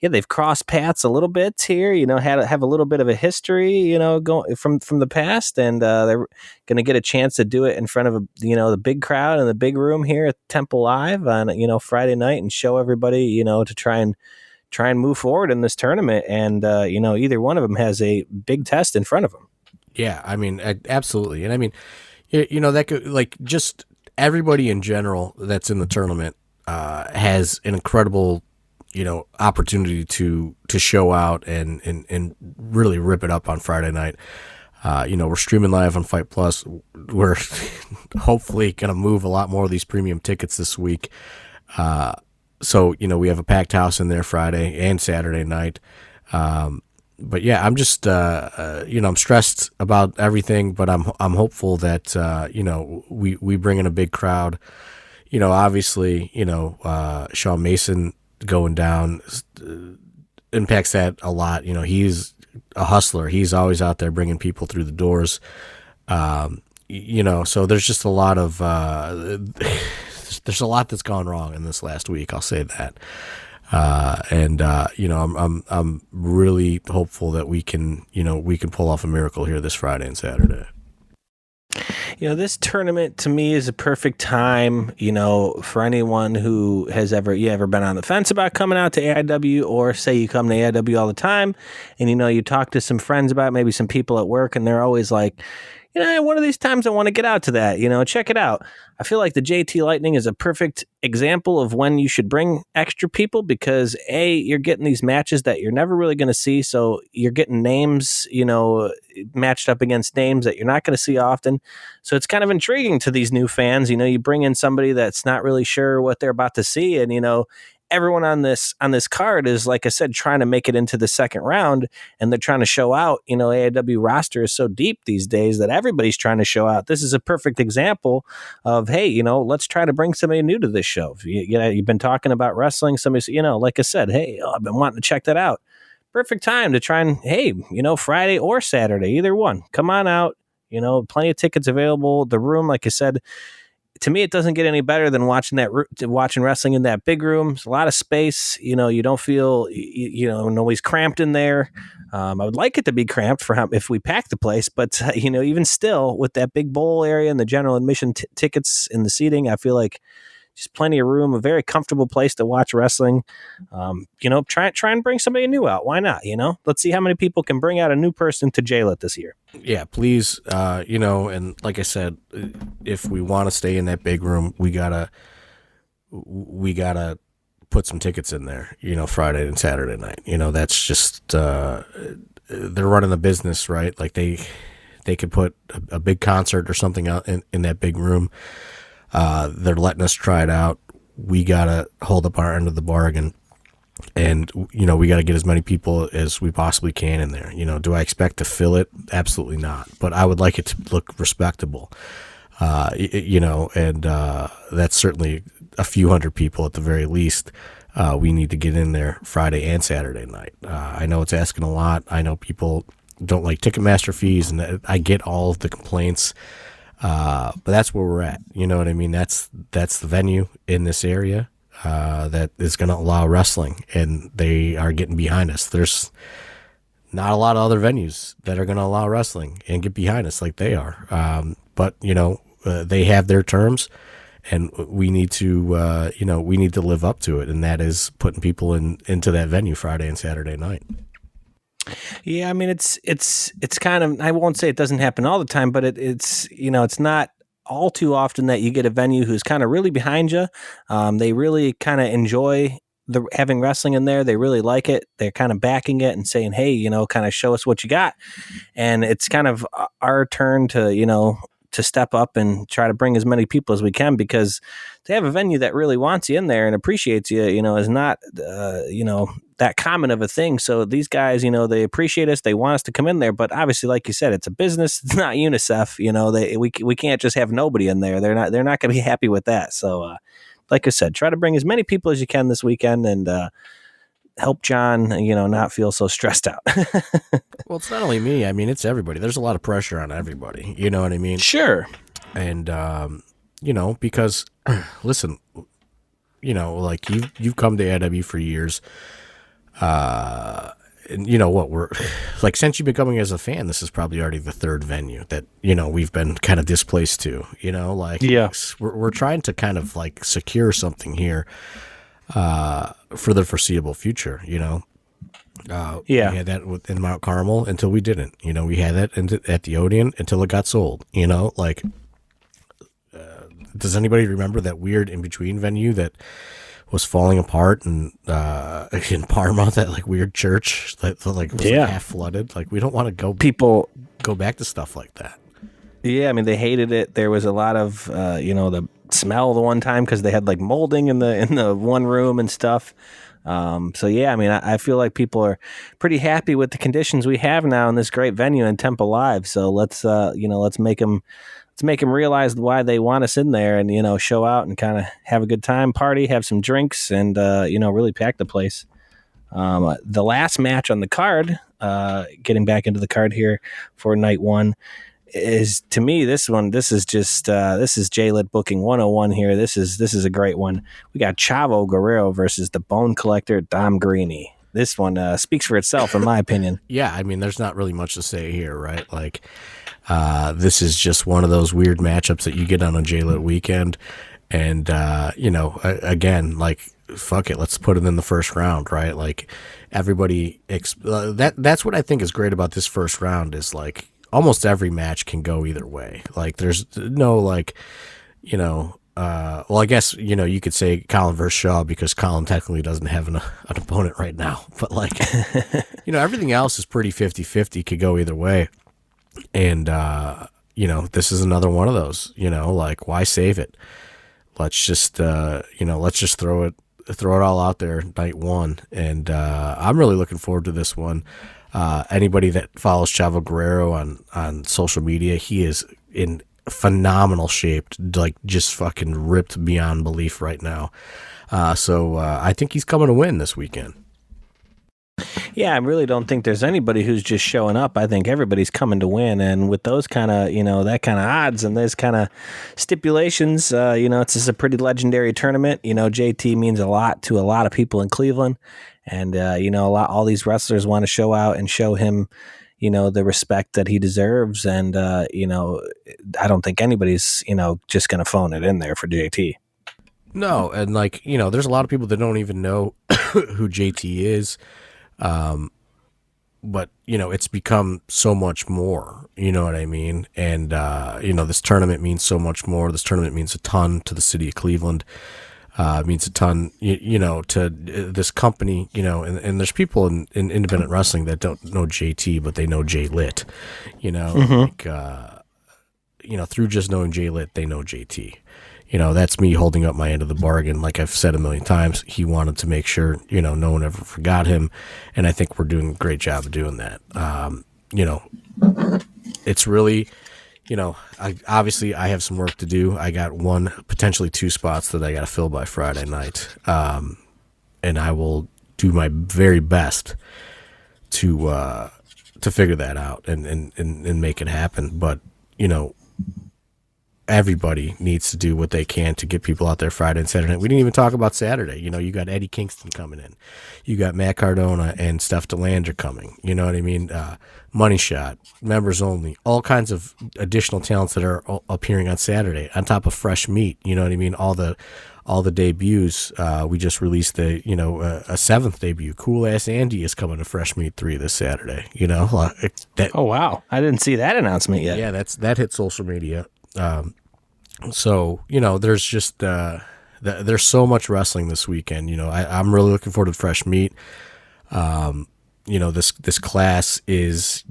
A: they've crossed paths a little bit here. Have a little bit of a history, going from the past, and they're going to get a chance to do it in front of the big crowd in the big room here at Temple Live on Friday night, and show everybody to try and move forward in this tournament. And either one of them has a big test in front of them.
B: Yeah, I mean, absolutely, and I mean, that could just everybody in general that's in the tournament has an incredible opportunity to show out and really rip it up on Friday night. We're streaming live on Fight Plus. We're hopefully going to move a lot more of these premium tickets this week. So, we have a packed house in there Friday and Saturday night. But yeah, I'm just, I'm stressed about everything, but I'm hopeful that, we bring in a big crowd. Obviously, Shawn Mason going down impacts that a lot. He's a hustler. He's always out there bringing people through the doors. So there's just a lot of there's a lot that's gone wrong in this last week. I'll say that. I'm really hopeful that we can pull off a miracle here this Friday and Saturday.
A: This tournament to me is a perfect time, for anyone who has ever been on the fence about coming out to AIW, or say you come to AIW all the time and, you talk to some friends about maybe some people at work, and they're always like, one of these times I want to get out to that, check it out. I feel like the JT Lightning is a perfect example of when you should bring extra people, because you're getting these matches that you're never really going to see. So you're getting names, matched up against names that you're not going to see often. So it's kind of intriguing to these new fans. You bring in somebody that's not really sure what they're about to see, and, everyone on this card is, like I said, trying to make it into the second round, and they're trying to show out. AIW roster is so deep these days that everybody's trying to show out. This is a perfect example of, hey, let's try to bring somebody new to this show. You've been talking about wrestling. Somebody, like I said, hey, I've been wanting to check that out. Perfect time to try and, hey, Friday or Saturday, either one. Come on out. Plenty of tickets available. The room, like I said, to me, it doesn't get any better than watching wrestling in that big room. It's a lot of space. You don't feel, nobody's cramped in there. I would like it to be cramped if we pack the place, but even still, with that big bowl area and the general admission tickets and the seating, I feel like just plenty of room, a very comfortable place to watch wrestling. Try and bring somebody new out. Why not? Let's see how many people can bring out a new person to JLIT this year.
B: Yeah, please. And like I said, if we want to stay in that big room, we gotta put some tickets in there. Friday and Saturday night. That's just they're running the business, right? Like they could put a big concert or something out in that big room. They're letting us try it out. We gotta hold up our end of the bargain, and we gotta get as many people as we possibly can in there. Do I expect to fill it? Absolutely not. But I would like it to look respectable. And that's certainly a few hundred people at the very least. We need to get in there Friday and Saturday night. I know it's asking a lot. I know people don't like Ticketmaster fees, and I get all of the complaints. But that's where we're at. You know what I mean? That's the venue in this area that is going to allow wrestling, and they are getting behind us. There's not a lot of other venues that are going to allow wrestling and get behind us like they are. But they have their terms, and we need to live up to it, and that is putting people into that venue Friday and Saturday night.
A: Yeah, I mean, it's kind of, I won't say it doesn't happen all the time, but it's not all too often that you get a venue who's kind of really behind you. They really kind of enjoy the having wrestling in there. They really like it. They're kind of backing it and saying, hey, kind of show us what you got. And it's kind of our turn to, to step up and try to bring as many people as we can, because to have a venue that really wants you in there and appreciates you, is not, that common of a thing. So these guys, they appreciate us. They want us to come in there, but obviously, like you said, it's a business. It's not UNICEF. We can't just have nobody in there. They're not going to be happy with that. So, like I said, try to bring as many people as you can this weekend and help John, not feel so stressed out.
B: Well, it's not only me. I mean, it's everybody. There's a lot of pressure on everybody. You know what I mean?
A: Sure.
B: And, because, listen, like you've come to AIW for years. And you know what, we're like, since you've been coming as a fan, this is probably already the third venue that, we've been kind of displaced to,
A: yeah,
B: we're trying to kind of like secure something here, for the foreseeable future, yeah. We had that in Mount Carmel until we didn't, we had that at the Odeon until it got sold, does anybody remember that weird in-between venue that was falling apart and in Parma, that like weird church that like was like half flooded? Like, we don't want to go back to stuff like that.
A: Yeah, I mean, they hated it. There was a lot of the smell the one time because they had like molding in the one room and stuff. So yeah, I mean, I feel like people are pretty happy with the conditions we have now in this great venue in Temple Live. So let's make them realize why they want us in there and, show out and kind of have a good time, party, have some drinks, and, really pack the place. The last match on the card, getting back into the card here for night one, is, to me, this is JLIT booking 101 here. This is a great one. We got Chavo Guerrero versus the Bone Collector, Dom Greeny. This one speaks for itself, in my opinion.
B: Yeah, I mean, there's not really much to say here, right? Like, this is just one of those weird matchups that you get on a JLIT weekend. And, again, like, fuck it, let's put it in the first round, right? Like, everybody, that's what I think is great about this first round is, like, almost every match can go either way. Like, there's no, like, well, I guess, you could say Colin versus Shaw because Colin technically doesn't have an opponent right now. But, like, everything else is pretty 50-50, could go either way. And, this is another one of those, like, why save it? Let's just, let's just throw it all out there night one. And I'm really looking forward to this one. Anybody that follows Chavo Guerrero on social media, he is in phenomenal shape, like just fucking ripped beyond belief right now. So I think he's coming to win this weekend.
A: Yeah, I really don't think there's anybody who's just showing up. I think everybody's coming to win, and with those kind of, that kind of odds and those kind of stipulations, it's just a pretty legendary tournament. JT means a lot to a lot of people in Cleveland, and all these wrestlers want to show out and show him, the respect that he deserves, and I don't think anybody's just going to phone it in there for JT.
B: No, and like there's a lot of people that don't even know who JT is. But it's become so much more, you know what I mean? And, this tournament means so much more. This tournament means a ton to the city of Cleveland, means a ton, to this company, and there's people in independent wrestling that don't know JT, but they know JLIT, through just knowing JLIT, they know JT. That's me holding up my end of the bargain. Like I've said a million times, he wanted to make sure, no one ever forgot him. And I think we're doing a great job of doing that. It's really, obviously I have some work to do. I got potentially two spots that I got to fill by Friday night. And I will do my very best to figure that out and make it happen. But, everybody needs to do what they can to get people out there Friday and Saturday night. We didn't even talk about Saturday. You got Eddie Kingston coming in. You got Matt Cardona and Steph DeLander coming. You know what I mean? Money Shot, members only, all kinds of additional talents that are appearing on Saturday on top of fresh meat. You know what I mean? All the debuts. We just released a seventh debut. Cool Ass Andy is coming to Fresh Meat 3 this Saturday.
A: Oh, wow. I didn't see that announcement yet.
B: Yeah, that hit social media. So, there's just, there's so much wrestling this weekend. I'm really looking forward to fresh meat. This class is,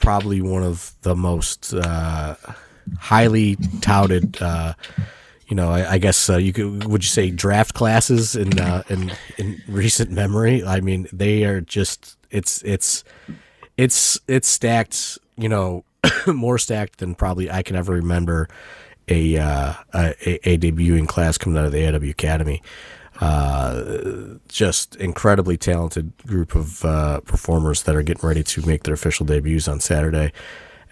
B: probably one of the most highly touted, I guess would you say draft classes in recent memory? I mean, they are just, it's stacked, more stacked than probably I can ever remember a debuting class coming out of the AW Academy. Just incredibly talented group of performers that are getting ready to make their official debuts on Saturday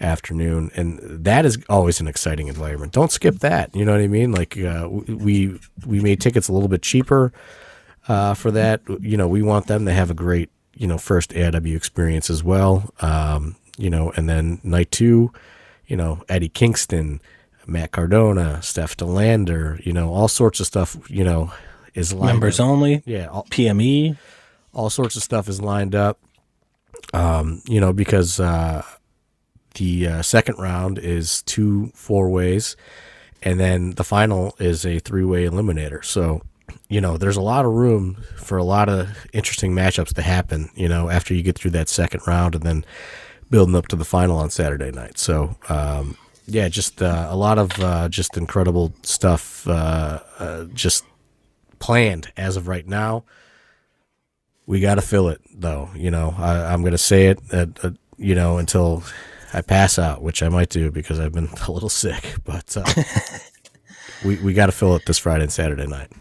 B: afternoon, and that is always an exciting environment. Don't skip that. You know what I mean? Like we made tickets a little bit cheaper for that. We want them to have a great first AIW experience as well. And then night two, Eddie Kingston, Matt Cardona, Steph DeLander, all sorts of stuff, is lined
A: Members
B: up.
A: only.
B: Yeah.
A: PME.
B: All sorts of stuff is lined up. Because the second round is 2 4-ways, and then the final is a 3-way eliminator. So, there's a lot of room for a lot of interesting matchups to happen, after you get through that second round and then building up to the final on Saturday night. So, just a lot of just incredible stuff just planned as of right now. We got to fill it, though. I'm going to say it, until I pass out, which I might do because I've been a little sick. But we got to fill it this Friday and Saturday night.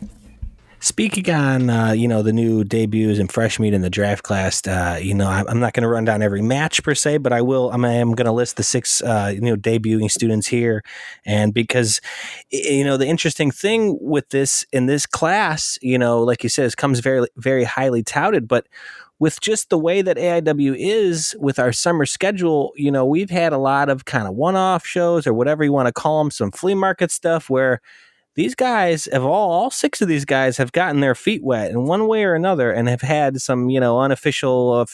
A: Speaking on, the new debuts and fresh meat in the draft class, I'm not going to run down every match per se, but I will. I am going to list the 6, debuting students here, and because, the interesting thing with this in this class, like you said, it comes very, very highly touted, but with just the way that AIW is with our summer schedule, we've had a lot of kind of one-off shows or whatever you want to call them, some flea market stuff where these guys have all 6 of these guys have gotten their feet wet in one way or another and have had some, unofficial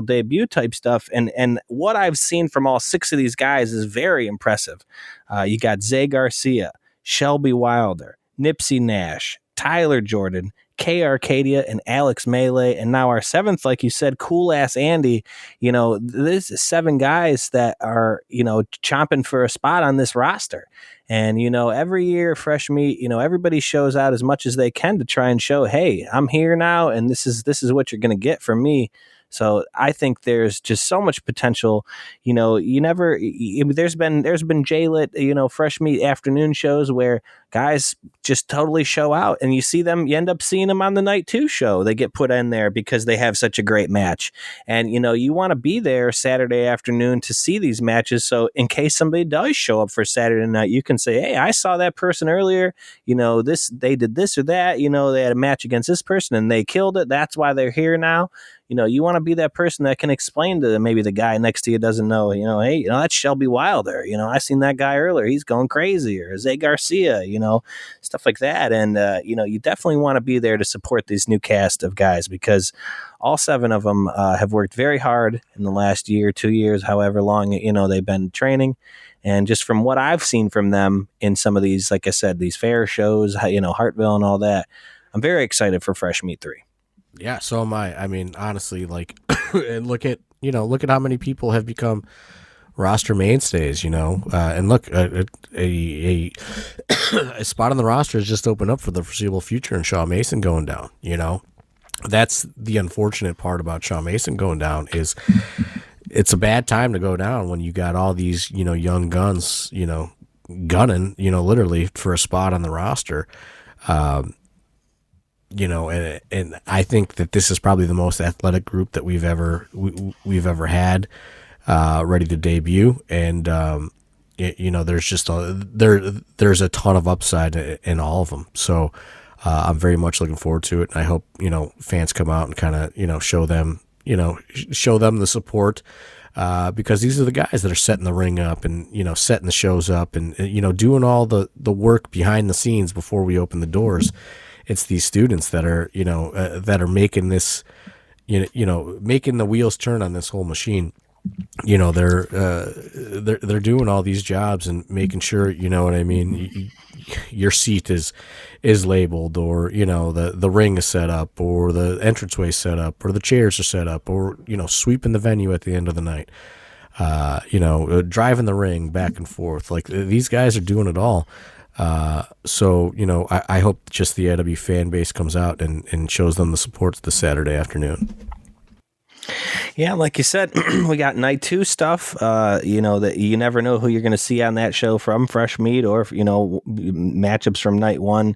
A: debut type stuff. And what I've seen from all 6 of these guys is very impressive. You got Zay Garcia, Shelby Wilder, Nipsey Nash, Tyler Jordan, Kay Arcadia, and Alex Melee, and now our 7th, like you said, Cool Ass Andy. This is 7 guys that are, chomping for a spot on this roster. And, every year, fresh meat, everybody shows out as much as they can to try and show, hey, I'm here now, and this is what you're going to get from me. So I think there's just so much potential. There's been JLIT, fresh meat afternoon shows where guys just totally show out, and you end up seeing them on the night 2 show. They get put in there because they have such a great match. And, you want to be there Saturday afternoon to see these matches. So in case somebody does show up for Saturday night, you can say, hey, I saw that person earlier, they did this or that, they had a match against this person and they killed it. That's why they're here now. You want to be that person that can explain to maybe the guy next to you doesn't know, hey, that's Shelby Wilder. I seen that guy earlier. He's going crazy. Or Zay Garcia, stuff like that. And, you definitely want to be there to support this new cast of guys because all 7 of them have worked very hard in the last year, 2 years, however long, they've been training. And just from what I've seen from them in some of these, like I said, these fair shows, Hartville and all that, I'm very excited for Fresh Meat 3.
B: Yeah, so am I. I mean, honestly, and look at how many people have become roster mainstays, and look, a spot on the roster has just opened up for the foreseeable future and Shaw Mason going down, That's the unfortunate part about Shaw Mason going down is it's a bad time to go down when you got all these, young guns, gunning, literally for a spot on the roster. And I think that this is probably the most athletic group that we've ever had ready to debut, and there's just there's a ton of upside in all of them. So I'm very much looking forward to it, and I hope fans come out and kind of show them the support. Because these are the guys that are setting the ring up and, setting the shows up and, doing all the work behind the scenes before we open the doors. It's these students that are, that are making this, making the wheels turn on this whole machine. they're doing all these jobs and making sure, you know what I mean, your seat is labeled, or the ring is set up, or the entranceway set up, or the chairs are set up, or sweeping the venue at the end of the night, driving the ring back and forth. Like, these guys are doing it all. So I hope just the AW fan base comes out and shows them the support this Saturday afternoon.
A: Yeah, like you said, we got night 2 stuff. That you never know who you're going to see on that show from Fresh Meat, or matchups from night 1.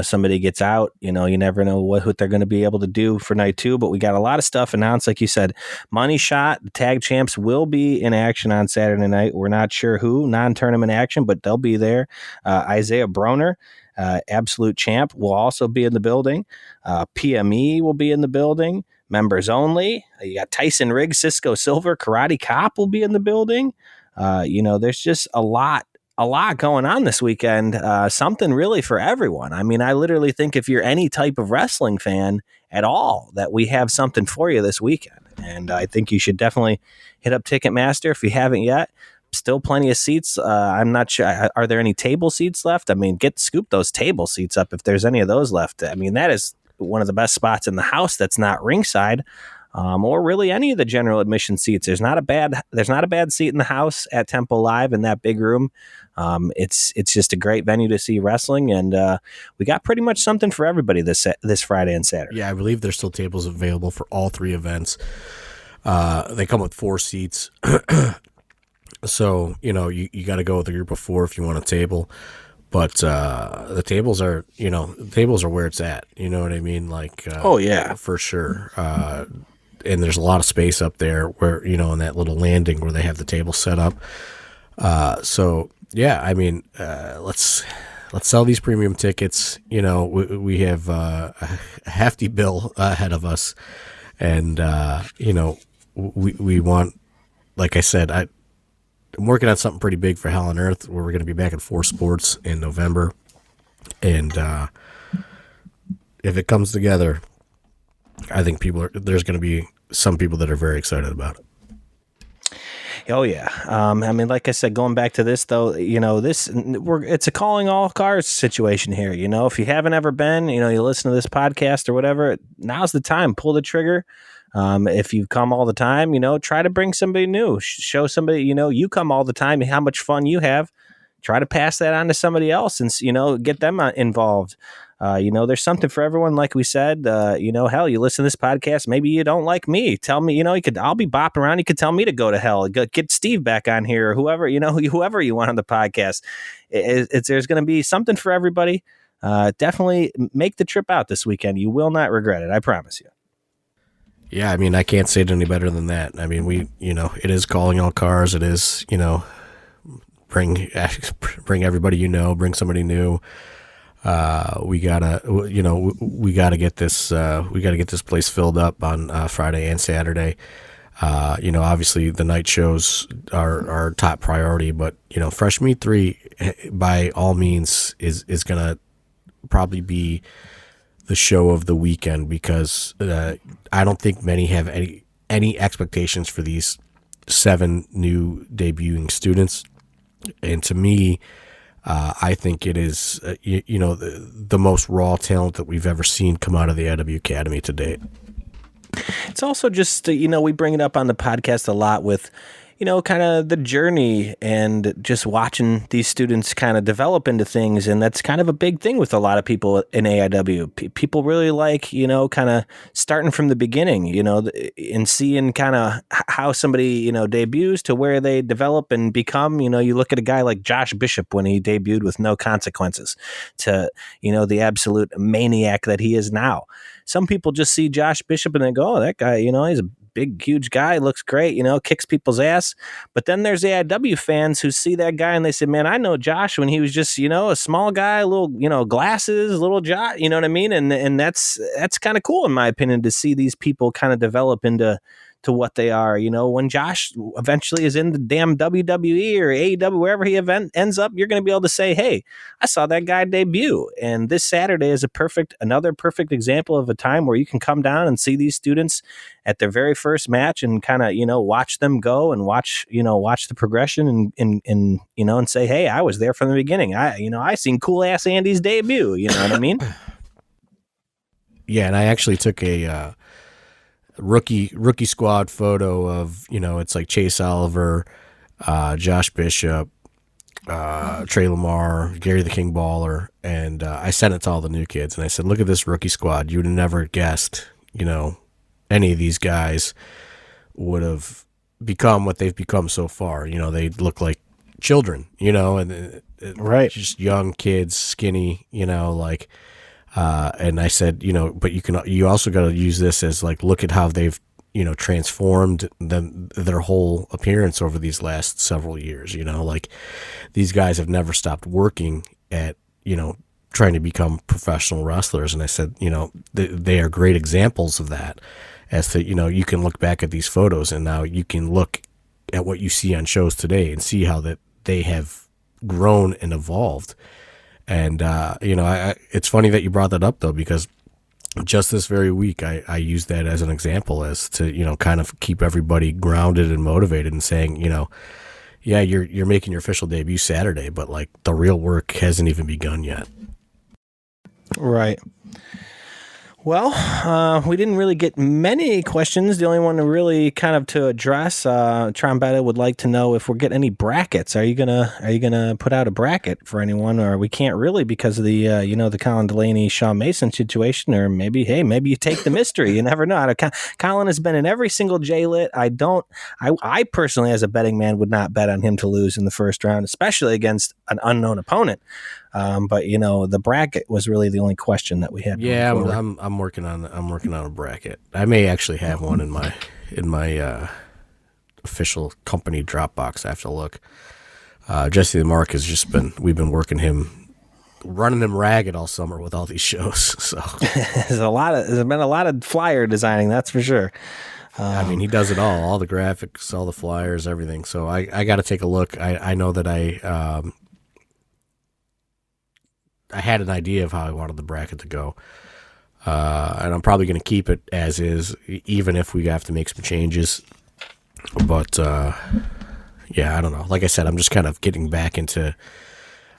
A: Somebody gets out. You never know what they're going to be able to do for night 2. But we got a lot of stuff announced, like you said. Money Shot, the tag champs, will be in action on Saturday night. We're not sure who, non-tournament action, but they'll be there. Isaiah Broner, Absolute Champ, will also be in the building. PME will be in the building. Members only. You got Tyson Riggs, Cisco Silver, Karate Cop will be in the building. There's just a lot going on this weekend. Something really for everyone. I mean, I literally think if you're any type of wrestling fan at all, that we have something for you this weekend. And I think you should definitely hit up Ticketmaster if you haven't yet. Still plenty of seats. I'm not sure. Are there any table seats left? I mean, scoop those table seats up if there's any of those left. I mean, that is one of the best spots in the house that's not ringside, or really any of the general admission seats. There's not a bad seat in the house at Temple Live in that big room. It's just a great venue to see wrestling, and we got pretty much something for everybody this Friday and Saturday.
B: Yeah, I believe there's still tables available for all 3 events. They come with 4 seats. So, you got to go with a group of 4 if you want a table. But the tables are where it's at. You know what I mean? Like,
A: oh yeah,
B: for sure. And there's a lot of space up there where, in that little landing where they have the table set up. So yeah, I mean, let's sell these premium tickets. We have a hefty bill ahead of us, and we want, like I said, I'm working on something pretty big for Hell on Earth, where we're going to be back at 4 Sports in November. And if it comes together, I think there's going to be some people that are very excited about it.
A: Oh yeah. I mean, like I said, going back to this though, it's a calling all cars situation here. If you haven't ever been, you listen to this podcast or whatever, now's the time. Pull the trigger. If you come all the time, try to bring somebody new. Show somebody, you come all the time, how much fun you have. Try to pass that on to somebody else and, get them involved. There's something for everyone, like we said. Hell, you listen to this podcast, maybe you don't like me. Tell me, I'll be bopping around. You could tell me to go to hell. Get Steve back on here, or whoever, whoever you want on the podcast. There's going to be something for everybody. Definitely make the trip out this weekend. You will not regret it. I promise you.
B: Yeah, I mean, I can't say it any better than that. I mean, it is calling all cars. It is, bring everybody, bring somebody new. We gotta get this place filled up on Friday and Saturday. Obviously the night shows are our top priority, but Fresh Meat 3 by all means is gonna probably be the show of the weekend, because I don't think many have any expectations for these 7 new debuting students. And to me, I think it is, the most raw talent that we've ever seen come out of the AW Academy to date.
A: It's also just, we bring it up on the podcast a lot with, kind of the journey and just watching these students kind of develop into things. And that's kind of a big thing with a lot of people in AIW. People really like, kind of starting from the beginning, and seeing kind of how somebody, debuts to where they develop and become. You look at a guy like Josh Bishop when he debuted with No Consequences to, the absolute maniac that he is now. Some people just see Josh Bishop and they go, oh, that guy, he's a big, huge guy, looks great, kicks people's ass. But then there's AIW fans who see that guy and they say, man, I know Josh when he was just, a small guy, a little, glasses, little Josh, you know what I mean? And that's kind of cool, in my opinion, to see these people kind of develop into to what they are. When Josh eventually is in the damn WWE or AEW, wherever he ends up, you're going to be able to say, hey, I saw that guy debut. And this Saturday is another perfect example of a time where you can come down and see these students at their very first match and kind of, watch them go and watch the progression and say, hey, I was there from the beginning. I seen cool ass Andy's debut. You know what I mean?
B: Yeah. And I actually took a rookie squad photo of, it's like Chase Oliver, Josh Bishop, Trey Lamar, Gary the King Baller, and I sent it to all the new kids, and I said, look at this rookie squad. You would have never guessed, any of these guys would have become what they've become so far. They look like children, and
A: right,
B: just young kids, skinny, and I said, but you also got to use this as like, look at how they've, transformed their whole appearance over these last several years. Like these guys have never stopped working at, trying to become professional wrestlers. And I said, they are great examples of that, as to, you can look back at these photos and now you can look at what you see on shows today and see how that they have grown and evolved. And, it's funny that you brought that up though, because just this very week, I used that as an example as to, kind of keep everybody grounded and motivated and saying, yeah, you're making your official debut Saturday, but like the real work hasn't even begun yet.
A: Right. Well, we didn't really get many questions. The only one to really kind of to address, Trombetta would like to know if we're getting any brackets. Are you gonna put out a bracket for anyone, or we can't really because of the the Colin Delaney, Shawn Mason situation, or maybe you take the mystery. You never know. Colin has been in every single JLIT. I personally, as a betting man, would not bet on him to lose in the first round, especially against an unknown opponent. But the bracket was really the only question that we had.
B: Yeah, I'm working on a bracket. I may actually have one in my official company Dropbox. I have to look. Jesse the Mark we've been working him, running him ragged all summer with all these shows. So
A: there's been a lot of flyer designing, that's for sure.
B: I mean, he does it all the graphics, all the flyers, everything. So I got to take a look. I know that I had an idea of how I wanted the bracket to go. And I'm probably going to keep it as is, even if we have to make some changes. But, yeah, I don't know. Like I said, I'm just kind of getting back into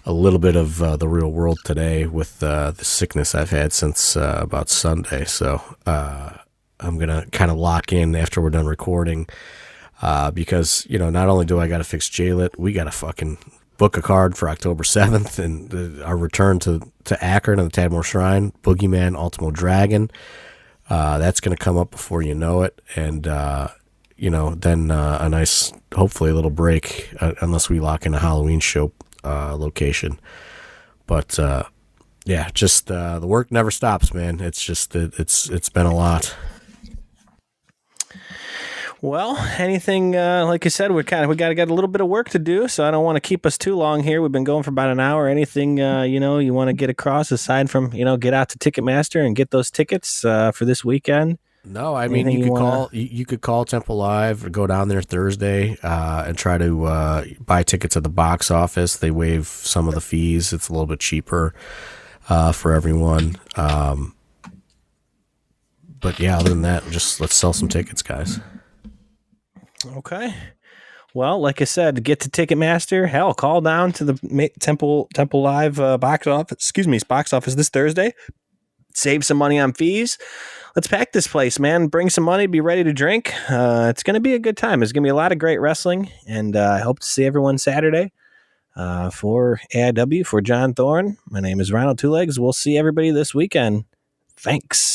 B: a little bit of the real world today with the sickness I've had since about Sunday. So I'm going to kind of lock in after we're done recording because, not only do I got to fix JLIT, we got to fucking book a card for October 7th and our return to Akron and the Tadmor Shrine, Boogeyman, Ultimo Dragon. That's going to come up before you know it. And, then a nice, hopefully a little break, unless we lock in a Halloween show location. But, yeah, just the work never stops, man. It's just, it's been a lot.
A: Well, anything, like I said, we got to get a little bit of work to do, so I don't want to keep us too long here. We've been going for about an hour. Anything, you want to get across aside from, get out to Ticketmaster and get those tickets for this weekend?
B: No, I mean, you could call Temple Live or go down there Thursday and try to buy tickets at the box office. They waive some of the fees. It's a little bit cheaper for everyone. But yeah, other than that, just let's sell some tickets, guys.
A: Okay. Well, like I said, get to Ticketmaster. Hell, call down to the Temple Live box office this Thursday. Save some money on fees. Let's pack this place, man. Bring some money. Be ready to drink. It's going to be a good time. There's going to be a lot of great wrestling, and I hope to see everyone Saturday. For AIW, for John Thorne, my name is Ronald Two Legs. We'll see everybody this weekend. Thanks.